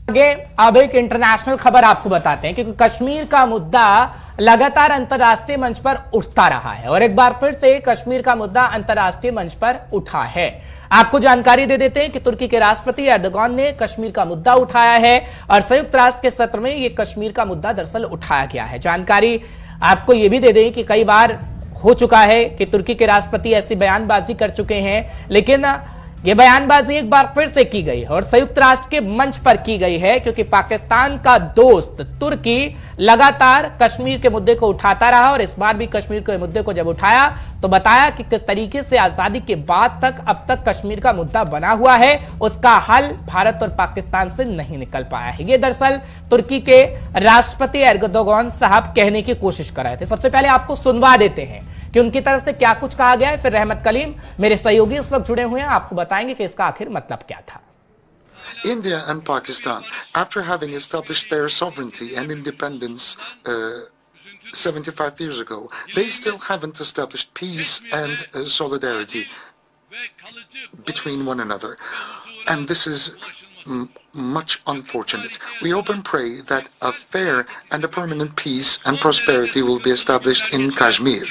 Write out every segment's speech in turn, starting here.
आगे अब एक इंटरनेशनल खबर आपको बताते हैं क्योंकि कश्मीर का मुद्दा लगातार अंतर्राष्ट्रीय मंच पर उठता रहा है और एक बार फिर से कश्मीर का मुद्दा अंतर्राष्ट्रीय मंच पर उठा है। आपको जानकारी दे देते हैं कि तुर्की के राष्ट्रपति एर्दोगान ने कश्मीर का मुद्दा उठाया है और संयुक्त राष्ट्र के सत्र में यह कश्मीर का मुद्दा दरअसल उठाया गया है। जानकारी आपको यह भी दे दें कि कई बार हो चुका है कि तुर्की के राष्ट्रपति ऐसी बयानबाजी कर चुके हैं, लेकिन यह बयानबाजी एक बार फिर से की गई है और संयुक्त राष्ट्र के मंच पर की गई है क्योंकि पाकिस्तान का दोस्त तुर्की लगातार कश्मीर के मुद्दे को उठाता रहा और इस बार भी कश्मीर के मुद्दे को जब उठाया तो बताया कि किस तरीके से आजादी के बाद तक अब तक कश्मीर का मुद्दा बना हुआ है, उसका हल भारत और पाकिस्तान से नहीं निकल पाया है। ये दरअसल तुर्की के राष्ट्रपति एर्दोगान साहब कहने की कोशिश कर रहे थे। सबसे पहले आपको सुनवा देते हैं कि उनकी तरफ से क्या कुछ कहा गया है, फिर रहमत कलीम मेरे सहयोगी इस वक्त जुड़े हुए हैं, आपको बताएंगे कि इसका आखिर मतलब क्या था। India and Pakistan, after having established their sovereignty and independence 75 years ago, they still haven't established peace and solidarity between one another. And this is much unfortunate. We hope and pray that a fair and a permanent peace and prosperity will be established in Kashmir.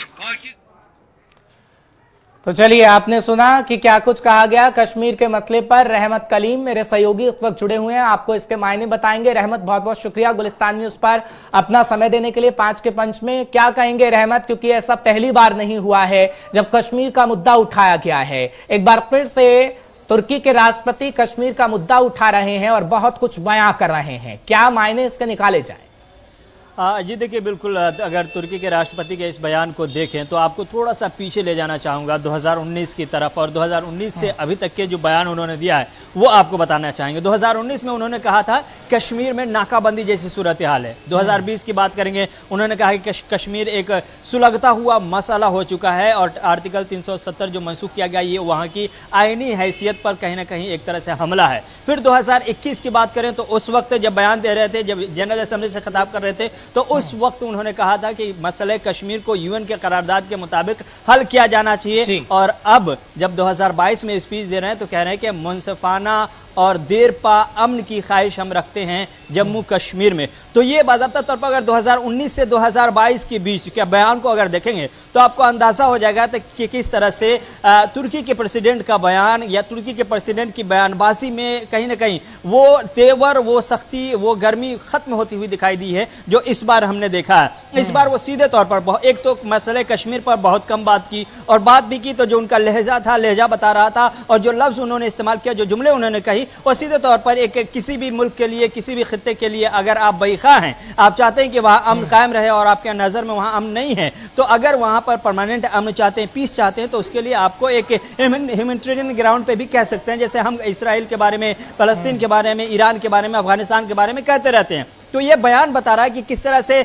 तो चलिए, आपने सुना कि क्या कुछ कहा गया कश्मीर के मसले पर। रहमत कलीम मेरे सहयोगी इस वक्त जुड़े हुए हैं, आपको इसके मायने बताएंगे। रहमत, बहुत बहुत शुक्रिया गुलिस्तान न्यूज पर अपना समय देने के लिए। 5 के पंच में क्या कहेंगे रहमत, क्योंकि ऐसा पहली बार नहीं हुआ है जब कश्मीर का मुद्दा उठाया गया है। एक बार फिर से तुर्की के राष्ट्रपति कश्मीर का मुद्दा उठा रहे हैं और बहुत कुछ बयां कर रहे हैं, क्या मायने इसके निकाले जाए? जी देखिए, बिल्कुल अगर तुर्की के राष्ट्रपति के इस बयान को देखें तो आपको थोड़ा सा पीछे ले जाना चाहूँगा 2019 की तरफ, और 2019 से अभी तक के जो बयान उन्होंने दिया है वो आपको बताना चाहेंगे। 2019 में उन्होंने कहा था कश्मीर में नाकाबंदी जैसी सूरत हाल है। 2020 की बात करेंगे, उन्होंने कहा कि कश्मीर एक सुलगता हुआ मसला हो चुका है और आर्टिकल 370 जो मनसूख किया गया ये वहाँ की आईनी हैसियत पर कहीं ना कहीं एक तरह से हमला है। फिर 2021 की बात करें तो उस वक्त जब बयान दे रहे थे, जब जनरल असेंबली से खिताब कर रहे थे, तो उस वक्त उन्होंने कहा था कि मसले कश्मीर को यूएन के करारदाद के मुताबिक हल किया जाना चाहिए। और अब जब 2022 में स्पीच दे रहे हैं तो कह रहे हैं कि मुनसिफाना और देरपा अमन की ख्वाहिश हम रखते हैं जम्मू कश्मीर में। तो ये बाज़ाब्ता तौर पर अगर 2019 से 2022 के बीच के बयान को अगर देखेंगे तो आपको अंदाज़ा हो जाएगा कि किस तरह से तुर्की के प्रेसिडेंट का बयान या तुर्की के प्रेसिडेंट की बयानबाजी में कहीं ना कहीं वो तेवर, वो सख्ती, वो गर्मी ख़त्म होती हुई दिखाई दी है जो इस बार हमने देखा है। इस बार वो सीधे तौर पर एक तो मसले कश्मीर पर बहुत कम बात की, और बात भी की तो जो उनका लहजा था, लहजा बता रहा था, और जो लफ्ज़ उन्होंने इस्तेमाल किया, जो जुमले उन्होंने कही, और सीधे तौर पर एक किसी भी मुल्क के लिए, किसी भी खित्ते के लिए अगर आप बईखा हैं, आप चाहते हैं कि वहाँ अमन कायम रहे और आपके नज़र में वहाँ अमन नहीं है, तो अगर वहाँ पर परमानेंट अमन चाहते हैं, पीस चाहते हैं, तो उसके लिए आपको एक ह्यूमैनिटेरियन ग्राउंड पे भी कह सकते हैं, जैसे हम इसराइल के बारे में, फ़लस्तीन के बारे में, ईरान के बारे में, अफगानिस्तान के बारे में कहते रहते हैं। तो ये बयान बता रहा है कि किस तरह से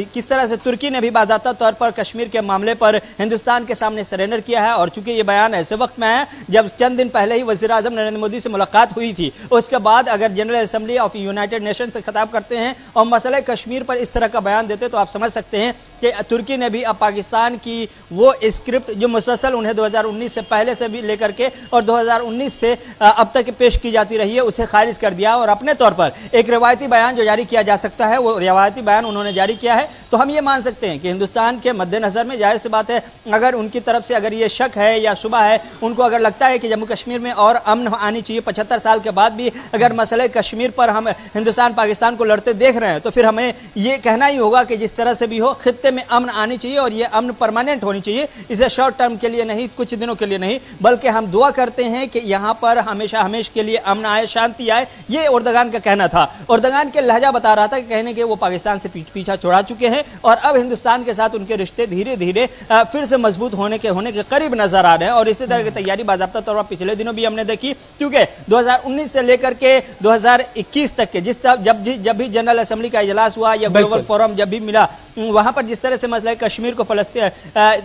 किस तरह से तुर्की ने भी बाज़ाब्ता तौर पर कश्मीर के मामले पर हिंदुस्तान के सामने सरेंडर किया है। और चूंकि ये बयान ऐसे वक्त में है जब चंद दिन पहले ही वज़ीर आज़म नरेंद्र मोदी से मुलाकात हुई थी, उसके बाद अगर general assembly of United nation से खिताब करते हैं और मसले कश्मीर पर इस तरह का बयान देते तो आप समझ सकते हैं कि तुर्की ने भी अब पाकिस्तान की वो स्क्रिप्ट जो मुसलसल उन्हें 2019 से पहले से भी लेकर के और 2019 से अब तक पेश की जाती रही है, उसे खारिज कर दिया और अपने तौर पर एक रिवायती बयान जो जारी किया जा सकता है वो रिवायती बयान उन्होंने जारी किया है। तो हम ये मान सकते हैं कि हिंदुस्तान के मद्देनज़र में जाहिर सी बात है, अगर उनकी तरफ से अगर ये शक है या शुबा है, उनको अगर लगता है कि जम्मू कश्मीर में और अमन आनी चाहिए, 75 साल के बाद भी अगर मसले कश्मीर पर हम हिंदुस्तान पाकिस्तान को लड़ते देख रहे हैं, तो फिर हमें ये कहना ही होगा कि जिस तरह से भी हो खित्ते में अमन आनी चाहिए और ये अमन परमानेंट होनी चाहिए। इसे शॉर्ट टर्म के लिए नहीं, कुछ दिनों के लिए नहीं, बल्कि हम दुआ करते हैं कि यहाँ पर हमेशा हमेशा के लिए अमन आए, शांति आए। ये एर्दोगान का कहना था। एर्दोगान के लहजा बता रहा था कि कहने के वो पाकिस्तान से पीछा छुड़ा चुके हैं और अब हिंदुस्तान के साथ उनके रिश्ते धीरे धीरे फिर से मजबूत होने के करीब नजर आ रहे हैं। और इसी तरह की तैयारी बाज़ाब्ता तौर पर पिछले दिनों भी हमने देखी, क्योंकि 2019 से लेकर के 2021 तक के जब भी जनरल असेंबली का इजलास हुआ या ग्लोबल फोरम जब भी मिला, वहां पर जिस तरह से मसला कश्मीर को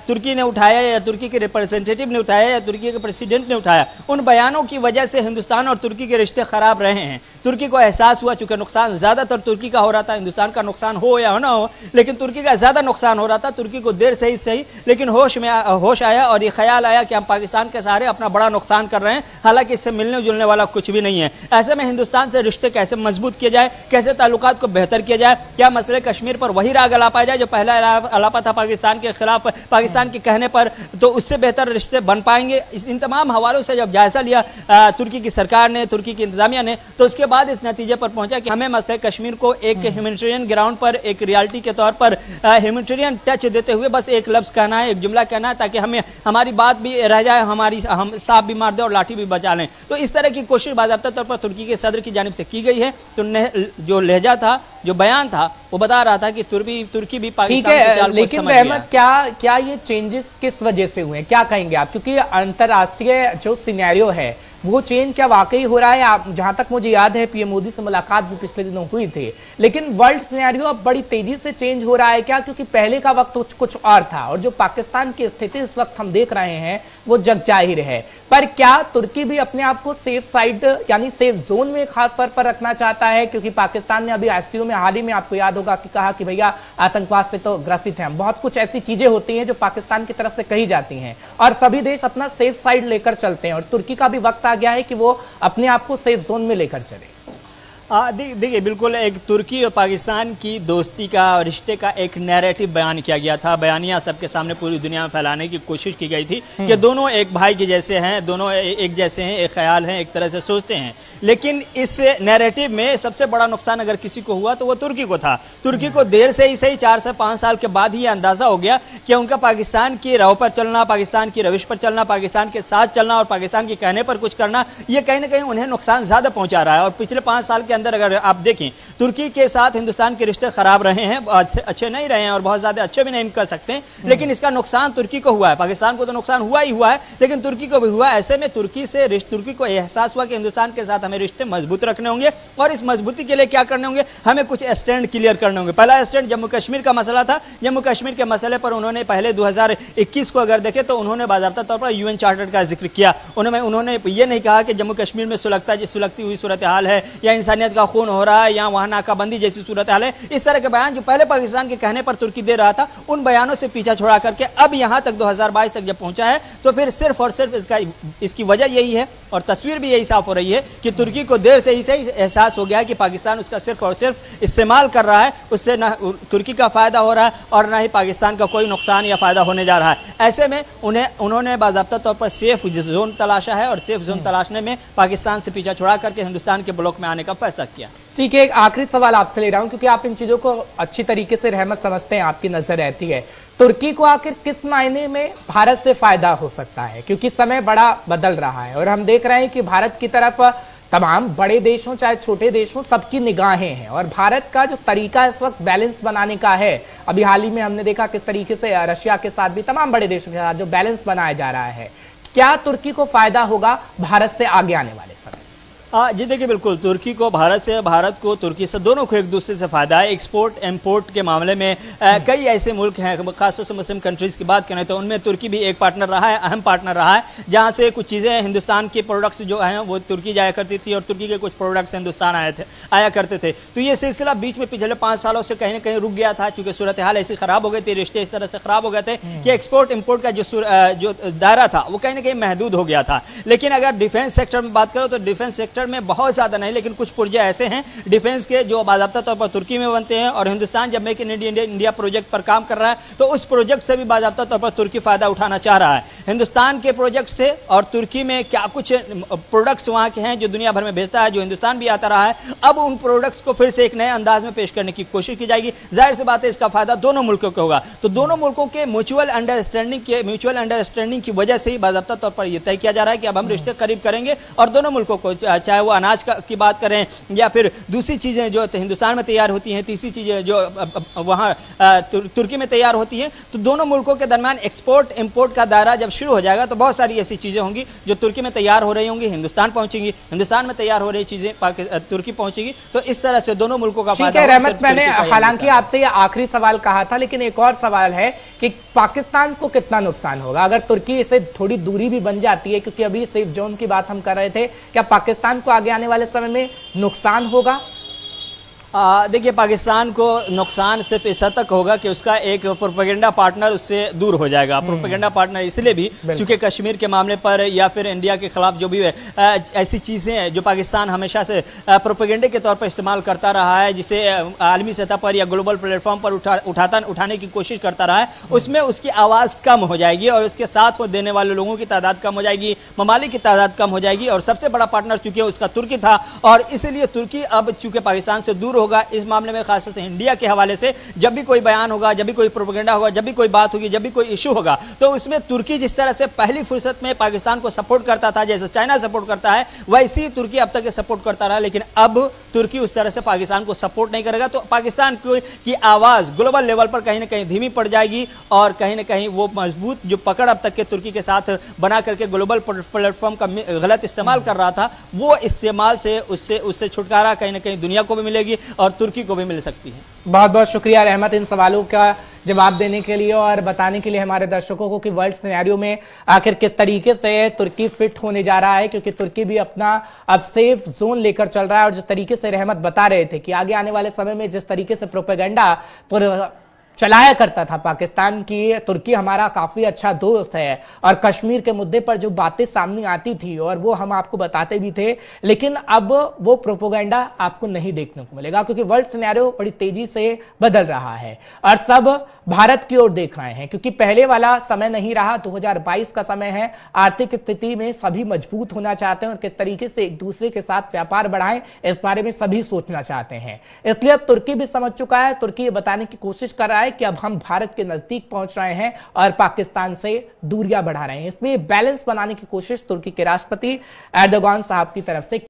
तुर्की ने उठाया या तुर्की के रिप्रेजेंटेटिव ने उठाया या तुर्की के प्रेसिडेंट ने उठाया, उन बयानों की वजह से हिंदुस्तान और तुर्की के रिश्ते खराब रहे हैं। तुर्की को एहसास हुआ, चूंकि नुकसान ज्यादातर तुर्की का हो रहा था, हिंदुस्तान का नुकसान हो या ना हो, लेकिन तुर्की का ज़्यादा नुकसान हो रहा था। तुर्की को देर से ही सही लेकिन होश आया और ये ख्याल आया कि हम पाकिस्तान के सहारे अपना बड़ा नुकसान कर रहे हैं, हालांकि इससे मिलने जुलने वाला कुछ भी नहीं है। ऐसे में हिंदुस्तान से रिश्ते कैसे मजबूत किए जाए, कैसे ताल्लुकात को बेहतर किया जाए, क्या मसले कश्मीर पर वही राग अलापा जाए जो पहला अलापा था पाकिस्तान के खिलाफ, पाकिस्तान के कहने पर, तो उससे बेहतर रिश्ते बन पाएंगे। इन तमाम हवालों से जब जायजा लिया तुर्की की सरकार ने, तुर्की की इंतजामिया ने, तो उसके बाद इस नतीजे पर पहुंचा कि हमें मसले कश्मीर को एक ह्यूमैनिटेरियन ग्राउंड पर, एक रियलिटी के तौर पर ह्यूमैनिटेरियन टच देते हुए बस एक लफ्ज़ कहना है, एक जुमला कहना है, ताकि हमें हमारी बात भी रह जाए, हम सांप भी मार दें और लाठी भी बचा लें। तो इस तरह की कोशिश बाज़ाब्ता तौर पर तुर्की के सदर की जानिब से की गई है। तो जो लहजा था, जो बयान था, वो बता रहा था कि तुर्की भी पाकिस्तान की चाल को लेकिन समझ गया। रहमत, क्या ये चेंजेस किस वजह से हुए हैं, क्या कहेंगे आप? क्योंकि अंतर्राष्ट्रीय जो सिनेरियो है वो चेंज क्या वाकई हो रहा है? आप, जहां तक मुझे याद है, पीएम मोदी से मुलाकात भी पिछले दिनों हुई थी, लेकिन वर्ल्ड सिनेरियो अब बड़ी तेजी से चेंज हो रहा है क्या? क्योंकि पहले का वक्त कुछ और था और जो पाकिस्तान की स्थिति इस वक्त हम देख रहे हैं वो जग जाहिर है। पर क्या तुर्की भी अपने आप को सेफ साइड यानी सेफ जोन में खास तौर पर रखना चाहता है? क्योंकि पाकिस्तान ने अभी आईसीयू में हाल ही में, आपको याद होगा, कि कहा कि भैया आतंकवाद से तो ग्रसित हैं। बहुत कुछ ऐसी चीजें होती हैं जो पाकिस्तान की तरफ से कही जाती हैं और सभी देश अपना सेफ साइड लेकर चलते हैं, और तुर्की का भी वक्त आ गया है कि वो अपने आप को सेफ जोन में लेकर चले। देखिए, बिल्कुल एक तुर्की और पाकिस्तान की दोस्ती का और रिश्ते का एक नैरेटिव बयान किया गया था, बयानिया सबके सामने पूरी दुनिया में फैलाने की कोशिश की गई थी कि दोनों एक भाई के जैसे हैं, दोनों एक जैसे हैं, एक ख्याल हैं, एक तरह से सोचते हैं। लेकिन इस नैरेटिव में सबसे बड़ा नुकसान अगर किसी को हुआ तो वो तुर्की को था। तुर्की को देर से ही सही 4 से 5 साल के बाद ही अंदाज़ा हो गया कि उनका पाकिस्तान की राह पर चलना, पाकिस्तान की रविश पर चलना, पाकिस्तान के साथ चलना और पाकिस्तान के कहने पर कुछ करना, ये कहीं ना कहीं उन्हें नुकसान ज़्यादा पहुँचा रहा है। और पिछले 5 साल के अंदर अगर आप देखें, तुर्की के साथ हिंदुस्तान के रिश्ते खराब रहे हैं, अच्छे नहीं रहे हैं और बहुत ज़्यादा अच्छे भी नहीं कर सकते, लेकिन इसका नुकसान तुर्की को हुआ है। पाकिस्तान को तो नुकसान हुआ ही हुआ है, लेकिन तुर्की को भी हुआ। ऐसे में तुर्की को एहसास हुआ कि हिंदुस्तान के साथ हमें रिश्ते मजबूत रखने होंगे और इस मजबूती के लिए क्या करने होंगे, हमें कुछ स्टैंड क्लियर करने होंगे। पहला स्टैंड जम्मू कश्मीर का मसला था। जम्मू कश्मीर के मसले पर उन्होंने पहले 2021 को अगर देखें तो उन्होंने बाज़ाब्ता तौर पर यूएन चार्टर का जिक्र किया। उन्होंने ये नहीं कहा कि जम्मू कश्मीर में सुलगती हुई सूरत हाल है या इंसानियत का खून हो रहा है या वहाँ नाकाबंदी जैसी सूरत हाल है। इस तरह के बयान जो पहले पाकिस्तान के कहने पर तुर्की दे रहा था, उन बयानों से पीछा छोड़ा करके अब यहाँ तक 2022 तक जब पहुँचा है तो फिर सिर्फ और सिर्फ इसकी वजह यही है और तस्वीर भी यही साफ हो रही है कि तुर्की को देर से ही सही एहसास हो गया कि पाकिस्तान उसका सिर्फ और सिर्फ इस्तेमाल कर रहा है, उससे ना तुर्की का फ़ायदा हो रहा है और ना ही पाकिस्तान का कोई नुकसान या फ़ायदा होने जा रहा है। ऐसे में उन्होंने बाज़ाब्ता तौर पर सेफ जोन तलाशा है और सेफ जोन तलाशने में पाकिस्तान से पीछा छोड़ा करके हिंदुस्तान के ब्लॉक में आने का फैसला किया। ठीक है, एक आखिरी सवाल आपसे ले रहा हूं क्योंकि आप इन चीजों को अच्छी तरीके से रहमत समझते हैं, आपकी नजर रहती है। तुर्की को आखिर किस मायने में भारत से फायदा हो सकता है? क्योंकि समय बड़ा बदल रहा है और हम देख रहे हैं कि भारत की तरफ तमाम बड़े देशों चाहे छोटे देश हो, सबकी निगाहें हैं और भारत का जो तरीका इस वक्त बैलेंस बनाने का है, अभी हाल ही में हमने देखा किस तरीके से रशिया के साथ भी, तमाम बड़े देशों के साथ जो बैलेंस बनाया जा रहा है, क्या तुर्की को फायदा होगा भारत से आगे आने वाले समय? जी देखिए, बिल्कुल तुर्की को भारत को तुर्की से, दोनों को एक दूसरे से फायदा है। एक्सपोर्ट इंपोर्ट के मामले में कई ऐसे मुल्क हैं, खासतौर से मुस्लिम कंट्रीज़ की बात करें तो उनमें तुर्की भी एक पार्टनर रहा है, अहम पार्टनर रहा है, जहां से कुछ चीज़ें हिंदुस्तान के प्रोडक्ट्स जो हैं वो तुर्की जाया करती थी और तुर्की के कुछ प्रोडक्ट्स हिंदुस्तान आया करते थे। तो ये सिलसिला बीच में पिछले 5 सालों से कहीं ना कहीं रुक गया था, क्योंकि सूरत हाल ऐसी ख़राब हो गई थी, रिश्ते इस तरह से ख़राब हो गए थे कि एक्सपोर्ट इम्पोर्ट का जो दायरा था वो कहीं ना कहीं महदूद हो गया था। लेकिन अगर डिफेंस सेक्टर में बात करो तो डिफेंस सेक्टर में बहुत ज़्यादा नहीं, लेकिन कुछ पुर्जे ऐसे हैं डिफेंस के जो बाज़ाब्ता तौर पर तुर्की में बनते हैं और हिंदुस्तान जब मेक इन इंडिया प्रोजेक्ट पर काम कर रहा है तो उस प्रोजेक्ट से भी बाज़ाब्ता तौर पर तुर्की फ़ायदा उठाना चाह रहा है। हिंदुस्तान के प्रोजेक्ट से और तुर्की में क्या कुछ प्रोडक्ट्स वहाँ के हैं जो दुनिया भर में भेजता है, जो हिंदुस्तान भी आता रहा है, अब उन प्रोडक्ट्स को फिर से एक नए अंदाज में पेश करने की कोशिश की जाएगी। जाहिर सी बात है इसका फ़ायदा दोनों मुल्कों को होगा। तो दोनों मुल्कों के म्यूचुअल अंडरस्टैंडिंग की वजह से ही बाज़ाब्ता तौर पर यह तय किया जा रहा है कि अब हम रिश्ते करीब करेंगे और दोनों मुल्कों को, चाहे वो अनाज की बात करें या फिर दूसरी चीज़ें जो हिंदुस्तान में तैयार होती हैं, तीसरी चीज़ें जो वहाँ तुर्की में तैयार होती हैं, तो दोनों मुल्कों के दरमियान एक्सपोर्ट इंपोर्ट का दायरा जब शुरू हो जाएगा तो बहुत सारी ऐसी चीज़ें होंगी जो तुर्की में तैयार हो रही होंगी, हिंदुस्तान पहुँचेंगी, हिंदुस्तान में तैयार हो रही चीज़ें तुर्की पहुँचेगी। तो इस तरह से दोनों मुल्कों का फायदा। रहमत, मैंने हालांकि आपसे ये आखिरी सवाल कहा था, लेकिन एक और सवाल है कि पाकिस्तान को कितना नुकसान होगा अगर तुर्की से थोड़ी दूरी भी बन जाती है? क्योंकि अभी सेफ जोन की बात हम कर रहे थे, क्या पाकिस्तान को आगे आने वाले समय में नुकसान होगा? देखिए, पाकिस्तान को नुकसान सिर्फ इस हद तक होगा कि उसका एक प्रोपेगेंडा पार्टनर उससे दूर हो जाएगा। प्रोपेगेंडा पार्टनर इसलिए भी क्योंकि कश्मीर के मामले पर या फिर इंडिया के खिलाफ जो भी है ऐसी चीज़ें हैं जो पाकिस्तान हमेशा से प्रोपेगेंडे के तौर पर इस्तेमाल करता रहा है, जिसे आलमी सतह पर या ग्लोबल प्लेटफॉर्म पर उठाने की कोशिश करता रहा है, उसमें उसकी आवाज़ कम हो जाएगी और उसके साथ वो देने वाले लोगों की तादाद कम हो जाएगी, ममालिक की तादाद कम हो जाएगी। और सबसे बड़ा पार्टनर चूंकि उसका तुर्की था और इसलिए तुर्की अब चूंकि पाकिस्तान से दूर होगा। इस मामले में खासतौर से इंडिया के हवाले से जब भी कोई बयान होगा, जब भी कोई प्रोपेगेंडा होगा, जब भी कोई बात होगी, जब भी कोई इशू होगा, तो उसमें तुर्की जिस तरह से पहली फुर्सत में पाकिस्तान को सपोर्ट करता था, जैसे चाइना सपोर्ट करता है, वैसे ही तुर्की अब तक सपोर्ट करता रहा। लेकिन अब तुर्की उस तरह से पाकिस्तान को सपोर्ट नहीं करेगा, तो पाकिस्तान की आवाज ग्लोबल लेवल पर कहीं ना कहीं धीमी पड़ जाएगी और कहीं ना कहीं वो मजबूत जो पकड़ अब तक के तुर्की के साथ बना करके ग्लोबल प्लेटफॉर्म का गलत इस्तेमाल कर रहा था, वो इस्तेमाल से उससे छुटकारा कहीं ना कहीं दुनिया को भी मिलेगी और तुर्की को भी मिल सकती है। बहुत बहुत शुक्रिया रहमत इन सवालों का जवाब देने के लिए और बताने के लिए हमारे दर्शकों को कि वर्ल्ड सिनेरियो में आखिर किस तरीके से तुर्की फिट होने जा रहा है, क्योंकि तुर्की भी अपना अब सेफ जोन लेकर चल रहा है। और जिस तरीके से रहमत बता रहे थे कि आगे आने वाले समय में जिस तरीके से प्रोपेगेंडा चलाया करता था पाकिस्तान की, तुर्की हमारा काफी अच्छा दोस्त है और कश्मीर के मुद्दे पर जो बातें सामने आती थी और वो हम आपको बताते भी थे, लेकिन अब वो प्रोपेगेंडा आपको नहीं देखने को मिलेगा, क्योंकि वर्ल्ड सिनेरियो बड़ी तेजी से बदल रहा है और सब भारत की ओर देख रहे हैं। क्योंकि पहले वाला समय नहीं रहा, 2022 का समय है। आर्थिक स्थिति में सभी मजबूत होना चाहते हैं और किस तरीके से एक दूसरे के साथ व्यापार बढ़ाएं, इस बारे में सभी सोचना चाहते हैं। इसलिए अब तुर्की भी समझ चुका है, तुर्की ये बताने की कोशिश कर रहा है कि अब हम भारत के नजदीक पहुंच रहे हैं और पाकिस्तान से दूरियां बढ़ा रहे हैं। इसमें बैलेंस बनाने की कोशिश तुर्की के राष्ट्रपति एर्दोगान साहब की तरफ से